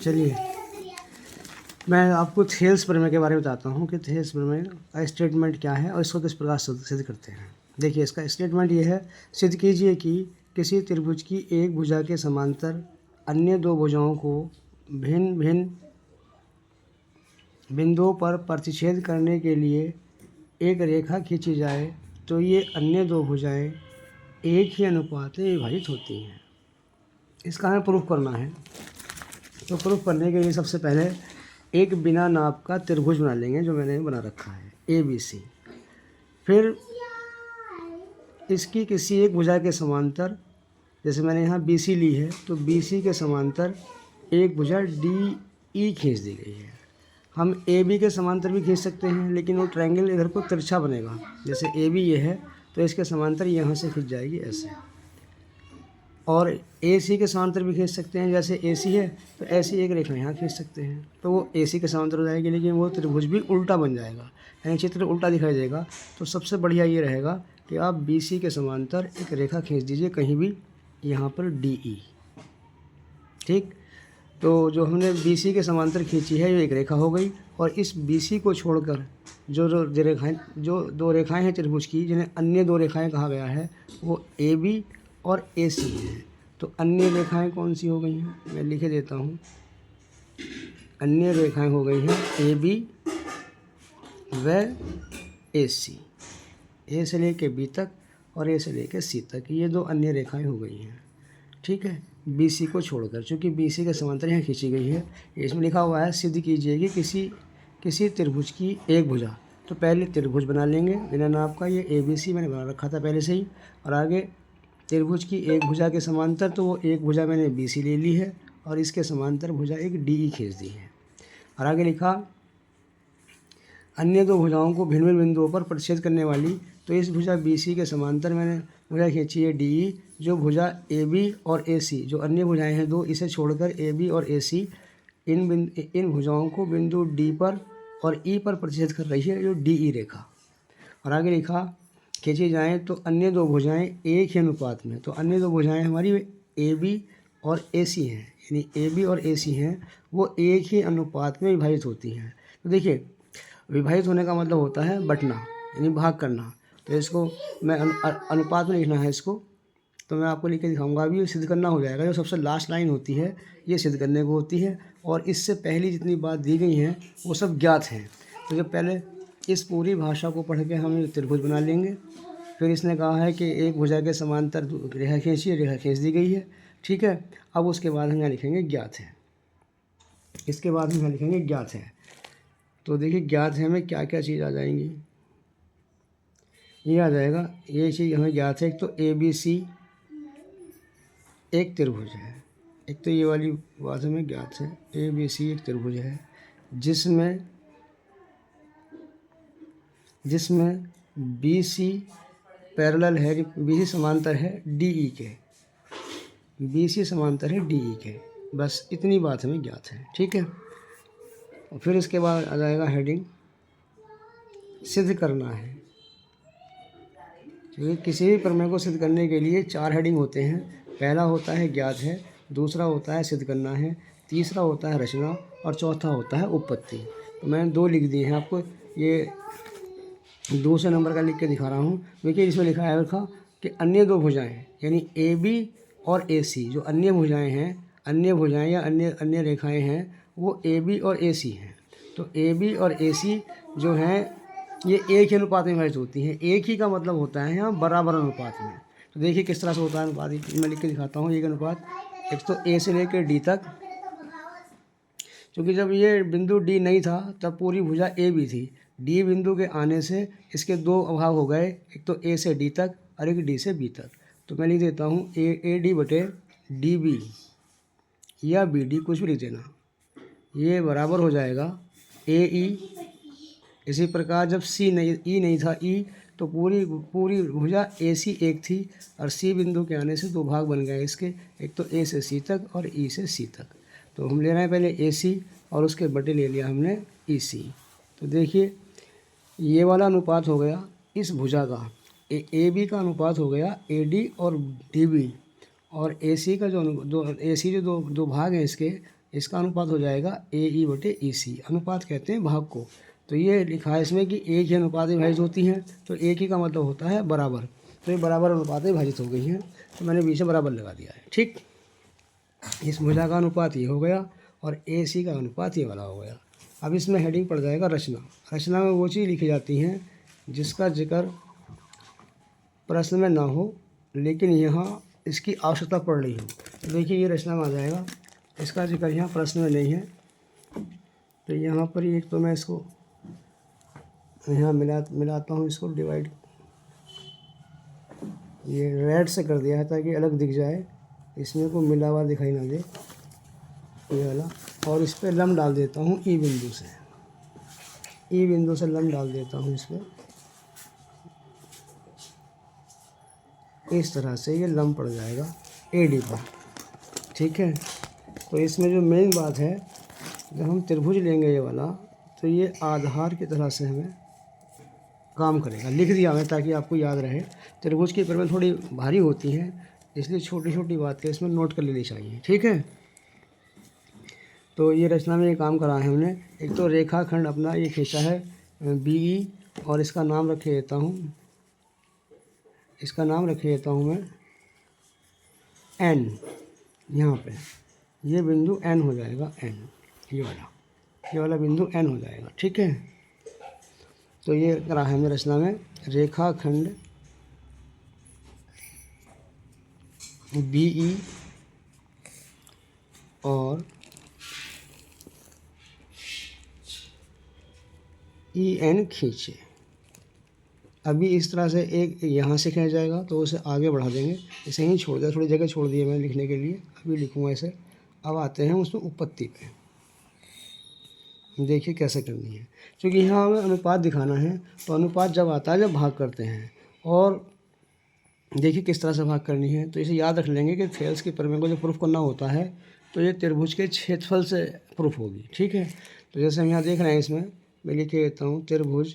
चलिए मैं आपको थेल्स प्रमेय के बारे में बताता हूँ कि थेल्स प्रमेय का स्टेटमेंट क्या है और इसको किस प्रकार सिद्ध करते हैं। देखिए इसका स्टेटमेंट ये है, सिद्ध कीजिए कि किसी त्रिभुज की एक भुजा के समांतर अन्य दो भुजाओं को भिन्न भिन्न बिंदुओं पर प्रतिच्छेद करने के लिए एक रेखा खींची जाए तो ये अन्य दो भुजाएं एक ही अनुपात में विभाजित होती हैं। इसका हमें प्रूफ करना है। तो प्रूफ करने के लिए सबसे पहले एक बिना नाप का त्रिभुज बना लेंगे जो मैंने बना रखा है ABC। फिर इसकी किसी एक भुजा के समांतर, जैसे मैंने यहाँ BC ली है तो BC के समांतर एक भुजा DE खींच दी गई है। हम AB के समांतर भी खींच सकते हैं, लेकिन वो ट्रायंगल इधर को तिरछा बनेगा। जैसे AB ये है तो इसके समांतर यहाँ से खींच जाएगी ऐसे, और AC के समांतर भी खींच सकते हैं। जैसे AC है तो ऐसी एक रेखा यहाँ खींच सकते हैं तो वो AC के समांतर हो जाएगी, लेकिन वो त्रिभुज भी उल्टा बन जाएगा, यानी चित्र उल्टा दिखाई देगा। तो सबसे बढ़िया ये रहेगा कि आप BC के समांतर एक रेखा खींच दीजिए कहीं भी, यहाँ पर DE। ठीक, तो जो हमने BC के समांतर खींची है ये एक रेखा हो गई, और इस BC को छोड़कर जो दो रेखाएँ हैं त्रिभुज की, जिन्हें अन्य दो रेखाएँ कहा गया है, वो AB और AC है। तो अन्य रेखाएं कौन सी हो गई हैं, मैं लिखे देता हूँ। अन्य रेखाएं हो गई हैं AB व AC, A से लेके B तक और A से लेके C तक, ये दो अन्य रेखाएं हो गई हैं। ठीक है, BC को छोड़कर, चूँकि BC के समांतर यहाँ खींची गई है। इसमें लिखा हुआ है सिद्ध कीजिए कि किसी त्रिभुज की एक भुजा। तो पहले त्रिभुज बना लेंगे बिना नाप का, ये ABC मैंने बना रखा था पहले से ही। और आगे त्रिभुज की एक भुजा के समांतर, तो वो एक भुजा मैंने BC ले ली है और इसके समांतर भुजा एक DE खींच दी है। और आगे लिखा अन्य दो भुजाओं को भिन्न भिन्न बिंदुओं पर प्रतिच्छेद करने वाली, तो इस भुजा BC के समांतर मैंने भुजा खींची है DE, जो भुजा AB और AC, जो अन्य भुजाएं हैं दो, इसे छोड़कर AB और AC इन भुजाओं को बिंदु D पर और E पर प्रतिच्छेद कर रही है, जो DE रेखा। और आगे लिखा खींची जाएँ तो अन्य दो भुजाएं एक ही अनुपात में, तो अन्य दो भुजाएं हमारी AB और AC हैं, यानी AB और AC हैं, वो एक ही अनुपात में विभाजित होती हैं। तो देखिए विभाजित होने का मतलब होता है बंटना, यानी भाग करना। तो इसको मैं अनुपात में लिखना है इसको, तो मैं आपको लिख के दिखाऊंगा। अभी ये सिद्ध करना हो जाएगा। जो सबसे लास्ट लाइन होती है ये सिद्ध करने को होती है, और इससे पहली जितनी बात दी गई हैं वो सब ज्ञात हैं। तो जब पहले इस पूरी भाषा को पढ़ के हम त्रिभुज बना लेंगे। फिर इसने कहा है कि एक भुजा के समांतर रेखा खींची, रेखा खींच दी गई है। ठीक है, अब उसके बाद हम यहाँ लिखेंगे ज्ञात है। इसके बाद हम यहाँ लिखेंगे ज्ञात है। तो देखिए ज्ञात है में क्या क्या चीज़ आ जाएंगी। ये आ जाएगा, ये चीज़ हमें ज्ञात है। एक तो ABC एक त्रिभुज है, एक तो ये वाली बात हमें ज्ञात है। ABC एक त्रिभुज है जिसमें BC पैरेलल है, BC समांतर है DE के, BC समांतर है DE के। बस इतनी बात हमें ज्ञात है। ठीक है, और फिर इसके बाद आ जाएगा हेडिंग सिद्ध करना है। क्योंकि किसी भी प्रमेय को सिद्ध करने के लिए 4 हेडिंग होते हैं। पहला होता है ज्ञात है, दूसरा होता है सिद्ध करना है, तीसरा होता है रचना, और चौथा होता है उत्पत्ति। तो मैंने 2 लिख दिए हैं आपको, ये दूसरे नंबर का लिख के दिखा रहा हूँ। देखिए इसमें लिखा है कि अन्य दो भुजाएं, यानी AB और AC, जो अन्य भुजाएं हैं, अन्य भुजाएं या अन्य रेखाएं हैं, वो AB और AC हैं। तो AB और AC जो हैं ये एक ही अनुपात में विभाजित होती हैं। एक ही का मतलब होता है यहाँ बराबर अनुपात में। तो देखिए किस तरह से होता है अनुपात, मैं लिख के दिखाता हूँ। एक अनुपात, एक तो A से लेकर D तक, क्योंकि जब ये बिंदु D नहीं था तब पूरी भुजा AB थी। D बिंदु के आने से इसके 2 अभाग हो गए, एक तो A से D तक और एक D से B तक। तो मैं लिख देता हूँ AD बटे DB या BD, कुछ भी लिख देना, ये बराबर हो जाएगा AE। इसी प्रकार जब E नहीं था, E तो पूरी भुजा AC एक थी, और C बिंदु के आने से 2 भाग बन गए इसके, एक तो A से C तक और E से C तक। तो हम ले रहे हैं पहले AC और उसके बटे ले लिया हमने EC। तो देखिए ये वाला अनुपात हो गया इस भुजा का, AB का अनुपात हो गया AD और DB, और AC का जो दो भाग हैं इसके, इसका अनुपात हो जाएगा AE/EC। अनुपात कहते हैं भाग को। तो ये लिखा है इसमें कि एक ही अनुपात में विभाजित होती हैं, तो एक ही का मतलब होता है बराबर। तो ये बराबर अनुपात में विभाजित हो गई हैं, तो मैंने बीच में बराबर लगा दिया है। ठीक, इस भुजा का अनुपात ये हो गया और AC का अनुपात ये वाला हो गया। अब इसमें हेडिंग पड़ जाएगा रचना। रचना में वो चीज़ लिखी जाती हैं जिसका जिक्र प्रश्न में ना हो लेकिन यहाँ इसकी आवश्यकता पड़ रही हो। तो देखिए ये रचना में आ जाएगा, इसका जिक्र यहाँ प्रश्न में नहीं है। तो यहाँ पर एक तो मैं इसको यहाँ मिलाता हूँ, इसको डिवाइड, ये रेड से कर दिया है ताकि अलग दिख जाए, इसमें को मिला हुआ दिखाई ना दे, ये वाला। और इस पर लम डाल देता हूँ ई बिंदु से, ई बिंदु से लम डाल देता हूँ इस पर। इस तरह से ये लम पड़ जाएगा AD पर। ठीक है, तो इसमें जो मेन बात है, जब हम त्रिभुज लेंगे ये वाला, तो ये आधार की तरह से हमें काम करेगा। लिख दिया मैं ताकि आपको याद रहे। त्रिभुज की परिमिति थोड़ी भारी होती है, इसलिए छोटी छोटी बातें इसमें नोट कर लेनी चाहिए। ठीक है, तो ये रचना में ये काम करा है हमने। एक तो रेखाखंड अपना ये खींचा है BE, और इसका नाम रखे देता हूँ, इसका नाम रखे देता हूँ मैं N। यहाँ पे ये बिंदु N हो जाएगा, N, ये वाला बिंदु N हो जाएगा। ठीक है, तो ये करा है हमने रचना में, रेखाखंड BE और EN खींचे। अभी इस तरह से एक यहाँ से खींच जाएगा तो उसे आगे बढ़ा देंगे, इसे ही छोड़ दिया, थोड़ी जगह छोड़ दी है मैं लिखने के लिए, अभी लिखूँगा इसे। अब आते हैं उसमें उत्पत्ति पे, देखिए कैसे करनी है। क्योंकि यहाँ हमें अनुपात दिखाना है, तो अनुपात जब आता है जब भाग करते हैं, और देखिए किस तरह से भाग करनी है। तो इसे याद रख लेंगे कि थेल्स की परिमेय को जो प्रूफ करना होता है तो ये त्रिभुज के क्षेत्रफल से प्रूफ होगी। ठीक है, तो जैसे हम यहाँ देख रहे हैं, इसमें मैं लिख देता हूँ त्रिभुज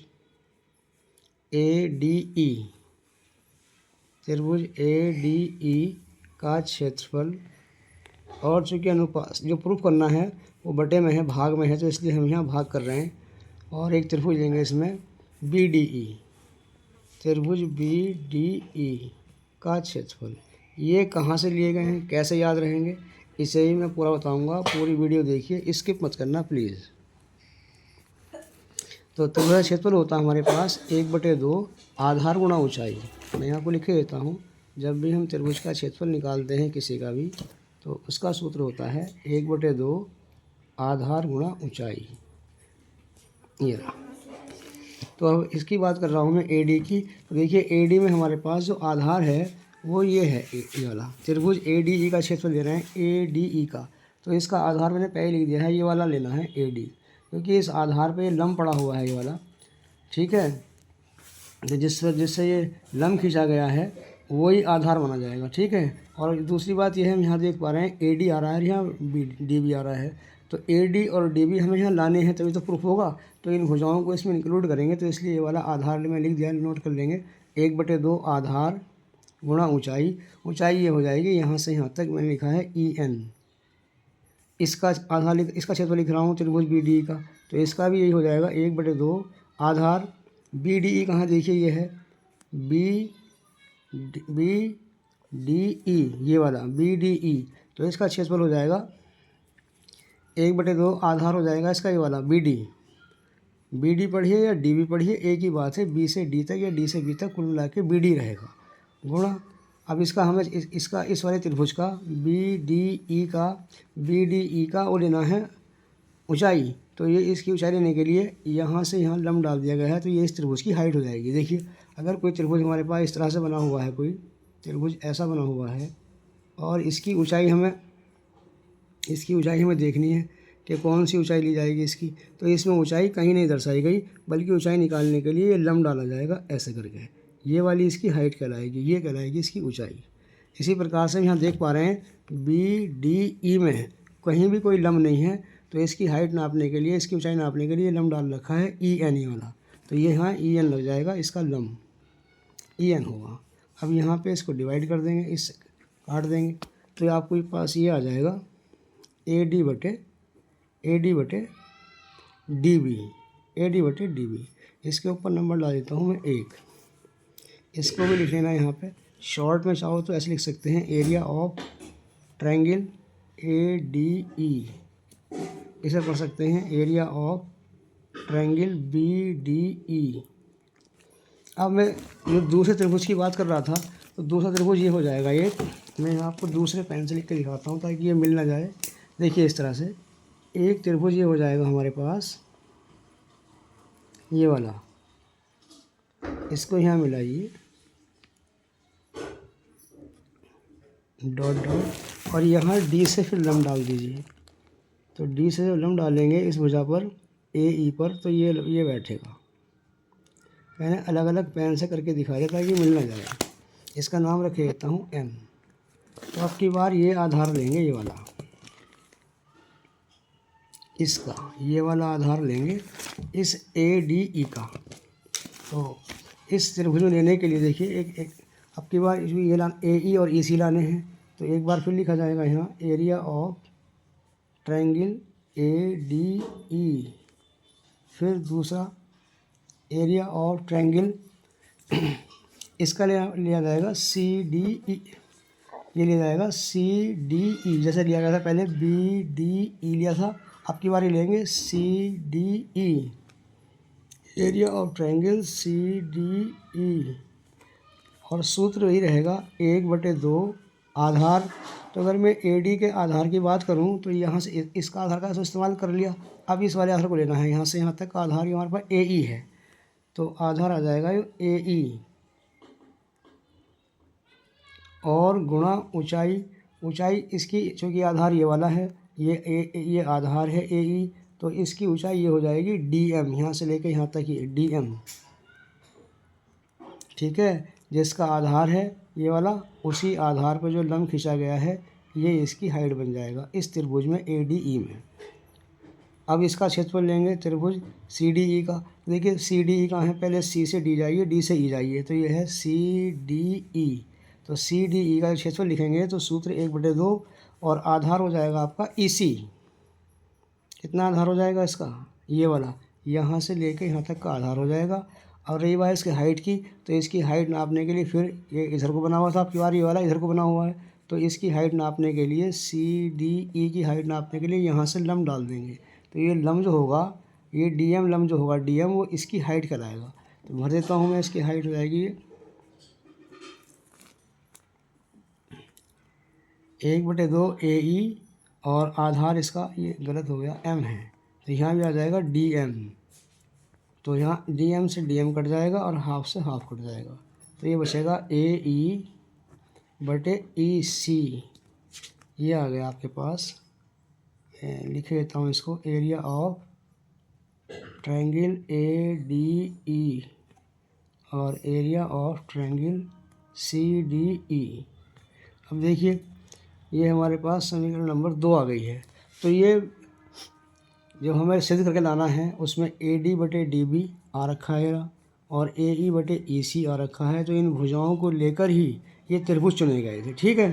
ADE, त्रिभुज ADE का क्षेत्रफल, और चूँकि अनुपात जो प्रूफ करना है वो बटे में है, भाग में है, तो इसलिए हम यहाँ भाग कर रहे हैं। और एक त्रिभुज लेंगे इसमें BDE, त्रिभुज BDE का क्षेत्रफल। ये कहाँ से लिए गए हैं, कैसे याद रहेंगे, इसे ही मैं पूरा बताऊंगा। पूरी वीडियो देखिए, स्किप मत करना प्लीज़। तो त्रिभुज का क्षेत्रफल होता है हमारे पास 1/2 आधार गुणा ऊंचाई। मैं यहाँ को लिखे देता हूँ। जब भी हम त्रिभुज का क्षेत्रफल निकालते हैं किसी का भी, तो उसका सूत्र होता है 1/2 आधार गुणा ऊंचाई। ये रहा। तो अब इसकी बात कर रहा हूँ मैं AD की। तो देखिए AD में हमारे पास जो आधार है वो ये है, ये वाला त्रिभुज ADE का क्षेत्रफल ले रहे हैं, ADE का। तो इसका आधार मैंने पहले लिख दिया है, ये वाला लेना है AD, क्योंकि इस आधार पे लम पड़ा हुआ है ये वाला। ठीक है, तो जिससे ये लम खींचा गया है वही आधार माना जाएगा। ठीक है, और दूसरी बात यह है, हम यहाँ देख पा रहे हैं AD आ रहा है, यहाँ DB आ रहा है। तो AD और DB हमें यहाँ लाने हैं तभी तो प्रूफ होगा। तो इन भुजाओं को इसमें इंक्लूड करेंगे, तो इसलिए ये वाला आधार में लिख दिया, नोट कर लेंगे। 1/2 आधार गुणा ऊंचाई। ऊंचाई ये हो जाएगी यहाँ से यहाँ तक, मैंने लिखा है EN। इसका आधार इसका क्षेत्रफल लिख रहा हूँ त्रिभुज BDE का, तो इसका भी यही हो जाएगा 1/2 आधार। BDE कहाँ देखिए, ये है BDE, ये वाला BDE। तो इसका क्षेत्रफल हो जाएगा 1/2 आधार हो जाएगा इसका, ये वाला BD पढ़िए या DB पढ़िए, एक ही बात है। B से D तक या D से B तक कुल मिला के BD रहेगा गुणा। अब इसका हमें इसका इस वाले त्रिभुज का BDE का वो लेना है ऊंचाई। तो ये इसकी ऊंचाई लेने के लिए यहाँ से यहाँ लम डाल दिया गया है, तो ये इस त्रिभुज की हाइट हो जाएगी। देखिए, अगर कोई त्रिभुज हमारे पास इस तरह से बना हुआ है, कोई त्रिभुज ऐसा बना हुआ है, और इसकी ऊंचाई हमें देखनी है कि कौन सी ऊंचाई ली जाएगी इसकी। तो इसमें ऊंचाई कहीं नहीं दर्शाई गई, बल्कि ऊंचाई निकालने के लिए ये लम डाला जाएगा ऐसे करके। ये वाली इसकी हाइट कहलाएगी, ये कहलाएगी इसकी ऊंचाई। इसी प्रकार से यहाँ देख पा रहे हैं BDE में कहीं भी कोई लम नहीं है, तो इसकी हाइट नापने के लिए, इसकी ऊंचाई नापने के लिए लम डाल रखा है EN वाला। तो ये यहाँ EN लग जाएगा, इसका लम EN होगा। अब यहाँ पे इसको डिवाइड कर देंगे, इस काट देंगे, तो आपको पास ये आ जाएगा ए डी बटे डी बी, ए डी बटे डी बी। इसके ऊपर नंबर डाल देता हूँ मैं 1। इसको भी लिख लेना है यहाँ पे। शॉर्ट में चाहो तो ऐसे लिख सकते हैं, area of triangle A D E. इसे पढ़ सकते हैं area of triangle B D E. अब मैं जो दूसरे त्रिभुज की बात कर रहा था, तो दूसरा त्रिभुज ये हो जाएगा एक। मैं आपको दूसरे पेन से लिख के दिखाता हूँ ताकि ये मिल ना जाए। देखिए इस तरह से एक त्रिभुज ये हो जाएगा हमारे पास, ये वाला। इसको यहाँ मिलाइए, डॉट डॉट, और यहाँ डी से फिर लम्ब डाल दीजिए। तो डी से जब लम्ब डालेंगे इस भुजा पर ए ई पर, तो ये बैठेगा। मैंने अलग अलग पेन से करके दिखा दिया ताकि मिल ना जाए। इसका नाम रख देता हूँ एम। तो अब की बार ये आधार लेंगे, ये वाला, इसका ये वाला आधार लेंगे इस ए डी ई का। तो इस त्रिभुज में लेने के लिए देखिए एक अब की बार इसमें ये ए ई और ई सी लाने हैं। तो एक बार फिर लिखा जाएगा यहाँ area of triangle A D ई, फिर दूसरा एरिया ऑफ ट्रायंगल इसका लिया जाएगा सी डी ई। ये लिया जाएगा सी डी ई, जैसे लिया गया था पहले बी डी ई लिया था। अब की बार लेंगे C D E, area of triangle C D E, और सूत्र वही रहेगा 1/2 आधार। तो अगर मैं ए डी के आधार की बात करूं तो यहाँ से इसका आधार का इस्तेमाल कर लिया। अब इस वाले आधार को लेना है, यहाँ से यहाँ तक का आधार हमारे पास ए ई है। तो आधार आ जाएगा ए ई और गुणा ऊंचाई इसकी, चूँकि आधार ये वाला है, ये आधार है ए ई, तो इसकी ऊंचाई ये हो जाएगी डी एम, यहाँ से लेकर यहाँ तक ही डी एम। ठीक है, जिसका आधार है ये वाला, उसी आधार पर जो लंब खींचा गया है ये इसकी हाइट बन जाएगा इस त्रिभुज में ए डी ई में। अब इसका क्षेत्रफल लेंगे त्रिभुज सी डी ई का। देखिए सी डी ई कहाँ है, पहले सी से डी जाइए, डी से ई जाइए, तो ये है सी डी ई। तो सी डी ई का क्षेत्रफल लिखेंगे तो सूत्र 1/2 और आधार हो जाएगा आपका ई सी। कितना आधार हो जाएगा इसका, ये वाला, यहाँ से लेकर यहाँ तक का आधार हो जाएगा। और रही बात इसकी हाइट की, तो इसकी हाइट नापने के लिए फिर ये इधर को बना हुआ था, आपकी बार ये वाला इधर को बना हुआ है। तो इसकी हाइट नापने के लिए सी डी ई की हाइट नापने के लिए यहाँ से लंब डाल देंगे। तो ये लंब जो होगा, ये डी एम लंब जो होगा, डी एम वो इसकी हाइट कहलाएगा। तो भर देता हूँ मैं, इसकी हाइट हो जाएगी 1/2 ए ई, और आधार इसका ये गलत हो गया एम है, तो यहाँ भी आ जाएगा डी एम। तो यहाँ डी एम से डी एम कट जाएगा और हाफ से हाफ कट जाएगा। तो ये बचेगा ए ई बटे ई सी। ये आ गया आपके पास। लिख देता हूँ इसको, area of triangle A D E और area of triangle C D E. अब देखिए ये हमारे पास समीकरण नंबर 2 आ गई है। तो ये जो हमें सिद्ध करके लाना है उसमें ए डी बटे डी बी आ रखा है और ए ई बटे ई सी आ रखा है। तो इन भुजाओं को लेकर ही ये त्रिभुज चुने गए थे। ठीक है,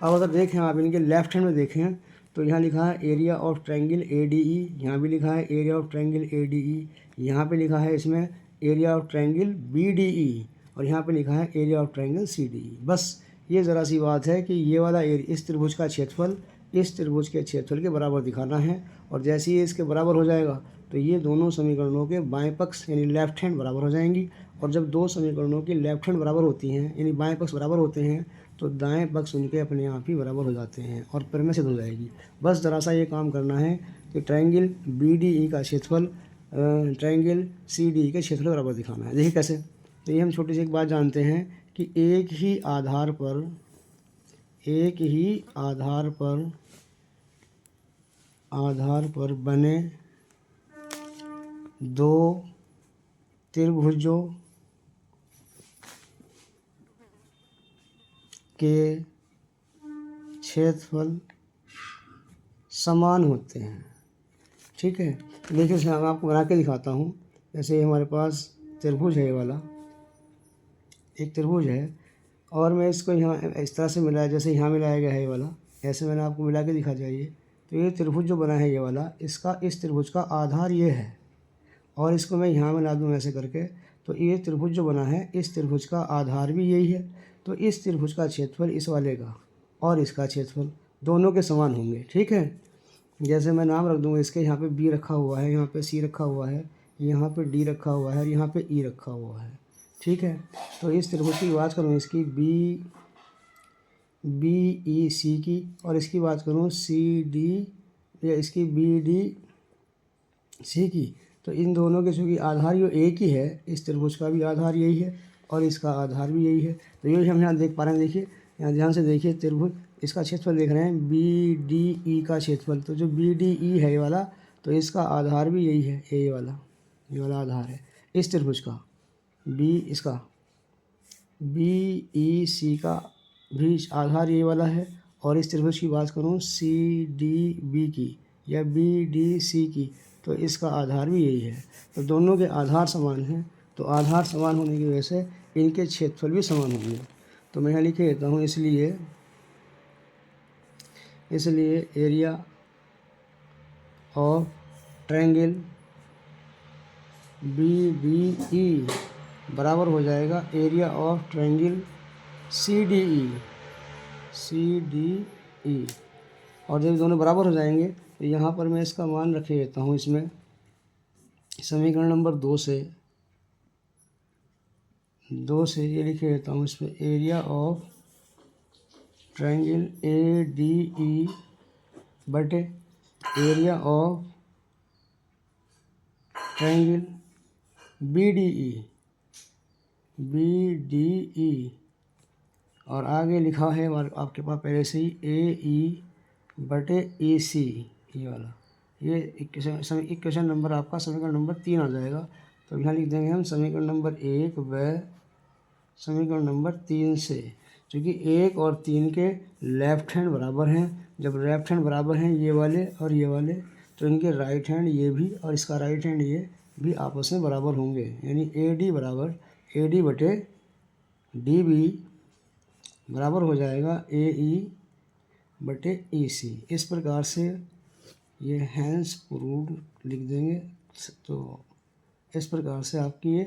अब अगर देखें आप इनके लेफ्ट हैंड में देखें तो यहाँ लिखा है area of triangle A D E, यहाँ भी लिखा है area of triangle A D E, यहाँ पे लिखा है इसमें area of triangle B D E, और यहाँ पे लिखा है area of triangle C D E. बस ये ज़रा सी बात है कि ये वाला इस त्रिभुज का क्षेत्रफल इस त्रिभुज के क्षेत्रफल के बराबर दिखाना है, और जैसे ही इसके बराबर हो जाएगा तो ये दोनों समीकरणों के बाएं पक्ष यानी लेफ्ट हैंड बराबर हो जाएंगी। और जब दो समीकरणों की लेफ्ट हैंड बराबर होती हैं यानी बाएं पक्ष बराबर होते हैं तो दाएं पक्ष उनके अपने आप ही बराबर हो जाते हैं और प्रमेय सिद्ध हो जाएगी। बस ज़रा सा ये काम करना है कि ट्रायंगल बी डी ई का क्षेत्रफल ट्रायंगल सी डी ई के क्षेत्रफल बराबर दिखाना है। देखिए कैसे, तो ये हम छोटी सी एक बात जानते हैं कि एक ही आधार पर बने दो त्रिभुजों के क्षेत्रफल समान होते हैं। ठीक है, देखिए मैं आपको बना के दिखाता हूँ। जैसे हमारे पास त्रिभुज है, ये वाला एक त्रिभुज है और मैं इसको यहाँ इस तरह से मिलाया, जैसे यहाँ मिलाया गया है ये वाला, ऐसे मैंने आपको मिला के दिखा चाहिए। तो ये त्रिभुज जो बना है ये वाला, इसका इस त्रिभुज का आधार ये है, और इसको मैं यहाँ बना दूँ ऐसे करके, तो ये त्रिभुज जो बना है इस त्रिभुज का आधार भी यही है। तो इस त्रिभुज का क्षेत्रफल इस वाले का और इसका क्षेत्रफल दोनों के समान होंगे। ठीक है, जैसे मैं नाम रख दूँगा इसके, यहाँ पे बी रखा हुआ है, यहाँ पे सी रखा हुआ है, यहाँ पे डी रखा हुआ है और यहाँ पे ई रखा हुआ है। ठीक है, तो इस त्रिभुज की बात करूँ इसकी बी ई सी की, और इसकी बात करूँ सी डी या इसकी बी डी सी की, तो इन दोनों के चूँकि आधार जो एक ही है, इस त्रिभुज का भी आधार यही है और इसका आधार भी यही है। तो ये हम यहाँ देख पा रहे हैं, देखिए यहाँ ध्यान से देखिए, त्रिभुज इसका क्षेत्रफल देख रहे हैं बी डी ई का क्षेत्रफल। तो जो बी डी ई है ये वाला, तो इसका आधार भी यही है, ये वाला आधार है इस त्रिभुज का। इसका बी ई सी का भी आधार ये वाला है, और इस त्रिभुज की बात करूँ सी डी बी की या बी डी सी की, तो इसका आधार भी यही है। तो दोनों के आधार समान हैं, तो आधार समान होने की वजह से इनके क्षेत्रफल भी समान होंगे। तो मैं यहाँ लिखे देता हूँ, इसलिए area of triangle B D E बराबर हो जाएगा area of triangle C D E. और जब दोनों बराबर हो जाएंगे तो यहाँ पर मैं इसका मान रख देता हूँ, इसमें समीकरण नंबर 2 से ये लिखे देता हूँ, इसमें area of triangle A D E बटे area of triangle B D E, और आगे लिखा है आपके पास पहले से ही ए ई बटे ए सी, ये वाला। ये इक्वेशन नंबर आपका समीकरण नंबर 3 आ जाएगा। तो यहाँ लिख देंगे हम समीकरण नंबर 1 व समीकरण नंबर 3 से, क्योंकि 1 और 3 के लेफ्ट हैंड बराबर हैं। जब लेफ्ट हैंड बराबर हैं ये वाले और ये वाले, तो इनके राइट हैंड ये भी और इसका राइट हैंड ये भी आपस में बराबर होंगे, यानी ए डी बराबर ए डी बटे डी बी बराबर हो जाएगा ए ई बटे ए सी। इस प्रकार से ये हैंस प्रूव्ड लिख देंगे। तो इस प्रकार से आपकी ये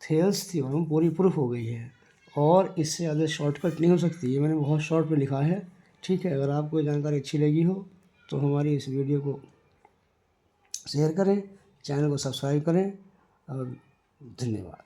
थेल्स थ्योरम पूरी प्रूफ हो गई है, और इससे ज़्यादा शॉर्टकट नहीं हो सकती। ये मैंने बहुत शॉर्ट में लिखा है। ठीक है, अगर आपको ये जानकारी अच्छी लगी हो तो हमारी इस वीडियो को शेयर करें, चैनल को सब्सक्राइब करें, और धन्यवाद।